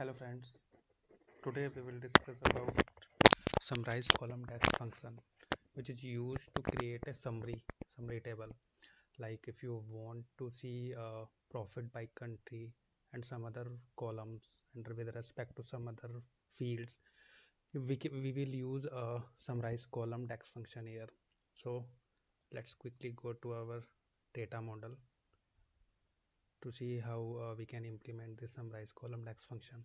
Hello friends, today we will discuss about summarize column DAX function which is used to create a summary table. Like if you want to see profit by country and some other columns and with respect to some other fields, we will use a summarize column DAX function here. So let's quickly go to our data model to see how we can implement this summarize column DAX function.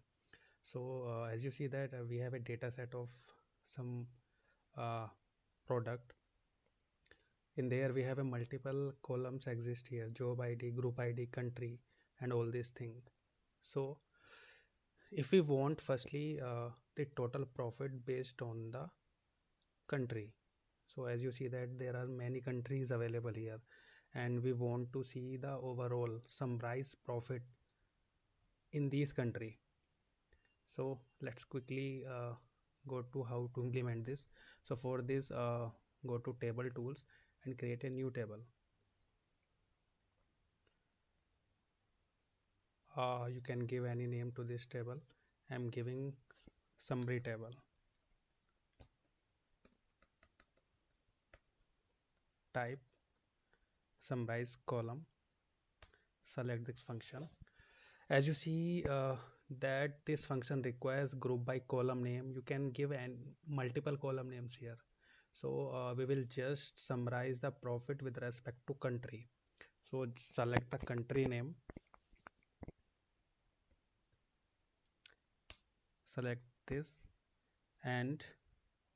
So as you see that we have a data set of some uh, product. In there we have a multiple columns exist here: job ID, group ID, country, and all these things. So if we want firstly the total profit based on the country, so as you see that there are many countries available here, and we want to see the overall summarize profit in these country. So let's quickly go to how to implement this. So for this go to table tools and create a new table. You can give any name to this table. I'm giving summary table. Type summarize column, select this function. As you see that this function requires group by column name. You can give multiple column names here. So we will just summarize the profit with respect to country. So select the country name, select this, and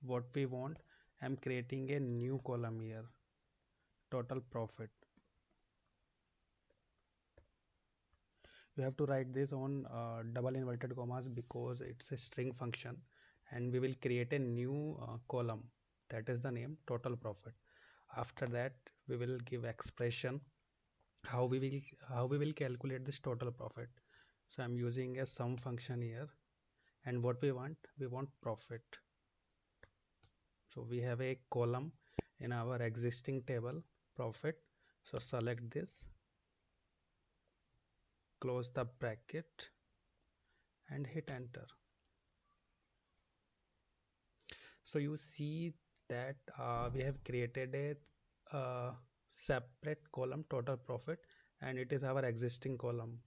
what we want, I'm creating a new column here, total profit. You have to write this on double inverted commas because it's a string function, and we will create a new column, that is the name total profit. After that we will give expression how we will calculate this total profit. So I'm using a sum function here, and what we want profit. So we have a column in our existing table, profit. So select this, close the bracket, and hit enter. So you see that we have created a separate column, total profit, and it is our existing column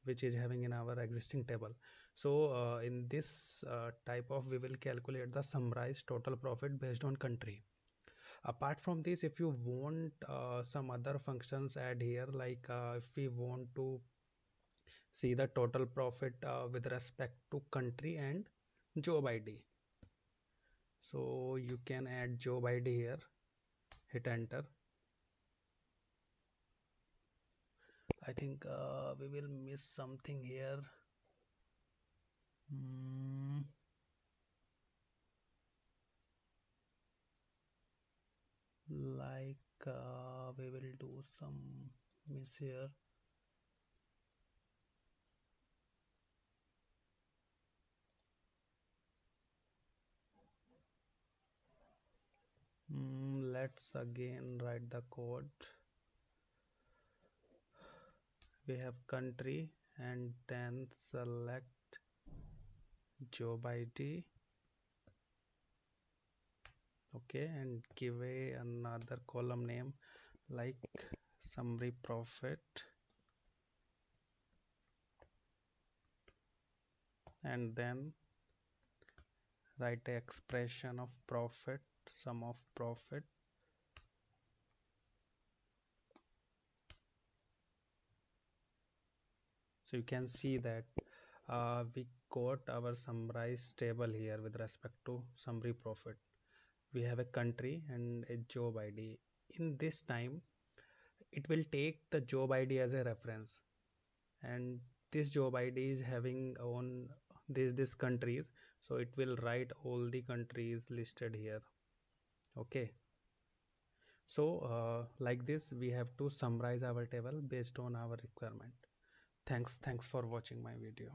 which is having in our existing table. So in this type of, we will calculate the summarized total profit based on country. Apart from this, if you want some other functions add here, like if we want to see the total profit with respect to country and job ID, so you can add job ID here, hit enter. I think we will miss something here. Like we will do some miss here. Let's again write the code. We have country and then select job ID, okay, and give another column name like summary profit, and then write the expression of profit, sum of profit. So you can see that we got our summarized table here with respect to summary profit. We have a country and a job ID. In this time, it will take the job ID as a reference, and this job ID is having on this countries, so it will write all the countries listed here. Okay, so like this we have to summarize our table based on our requirement. Thanks for watching my video.